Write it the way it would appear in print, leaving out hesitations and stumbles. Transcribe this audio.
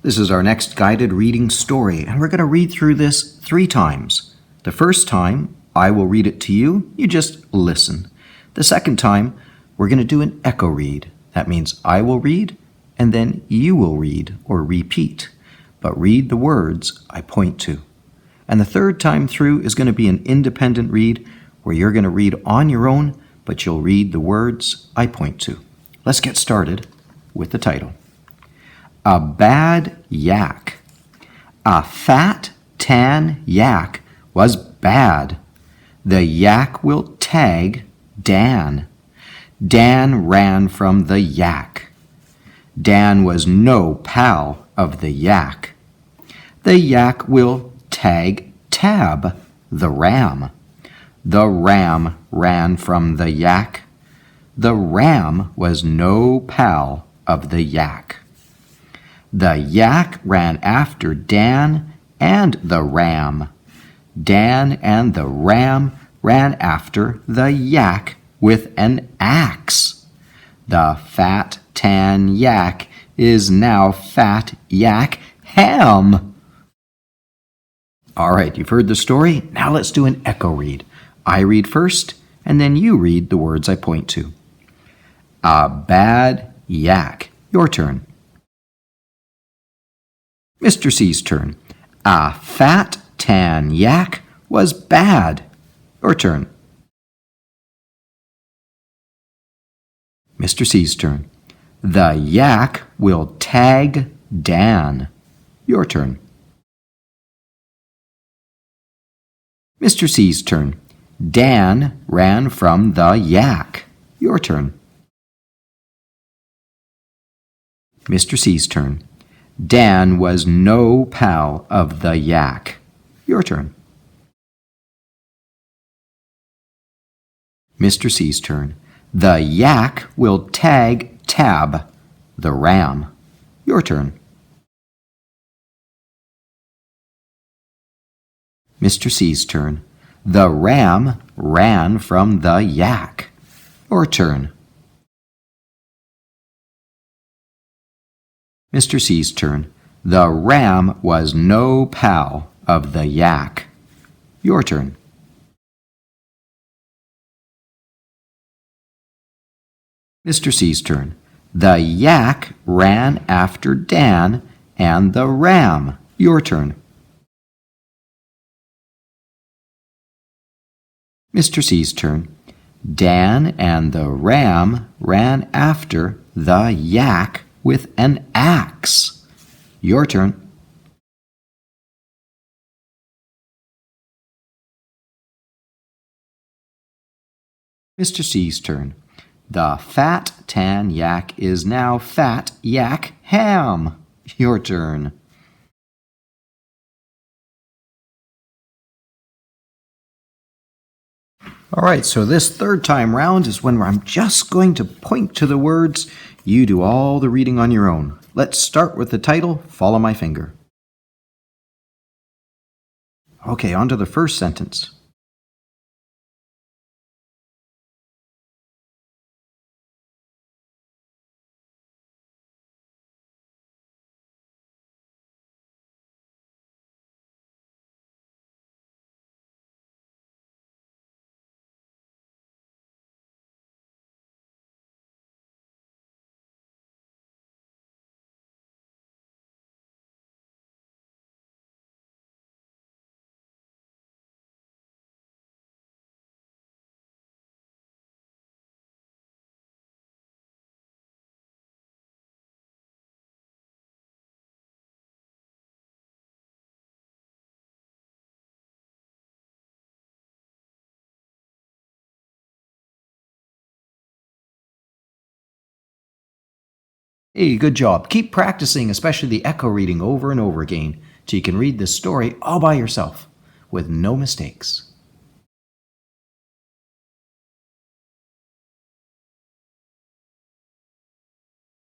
This is our next guided reading story, and we're going to read through this 3 times. The first time, I will read it to you. You just listen. The second time, we're going to do an echo read. That means I will read, and then you will read or repeat, but read the words I point to. And the third time through is going to be an independent read where you're going to read on your own, but you'll read the words I point to. Let's get started with the title. A Bad Yak. A fat, tan yak was bad. The yak will tag Dan. Dan ran from the yak. Dan was no pal of the yak. The yak will tag Tab, the ram. The ram ran from the yak. The ram was no pal of the yak. The yak ran after Dan and the ram. Dan and the ram ran after the yak with an axe. The fat, tan yak is now Fat Yak Ham. All right, you've heard the story. Now let's do an echo read. I read first, and then you read the words I point to. A bad yak. Your turn. Mr. C's turn. A fat, tan yak was bad. Your turn. Mr. C's turn. The yak will tag Dan. Your turn. Mr. C's turn. Dan ran from the yak. Your turn. Mr. C's turn. Dan was no pal of the yak. Your turn. Mr. C's turn. The yak will tag Tab, the ram. Your turn. Mr. C's turn. The ram ran from the yak. Your turn. Mr. C's turn. The ram was no pal of the yak. Your turn. Mr. C's turn. The yak ran after Dan and the ram. Your turn. Mr. C's turn. Dan and the ram ran after the yak with an axe. Your turn. Mr. C's turn. The fat, tan yak is now Fat Yak Ham. Your turn. All right, so this third time round is when I'm just going to point to the words. You do all the reading on your own. Let's start with the title, Follow My Finger. Okay, on to the first sentence. Hey, good job. Keep practicing, especially the echo reading over and over again, till you can read this story all by yourself with no mistakes.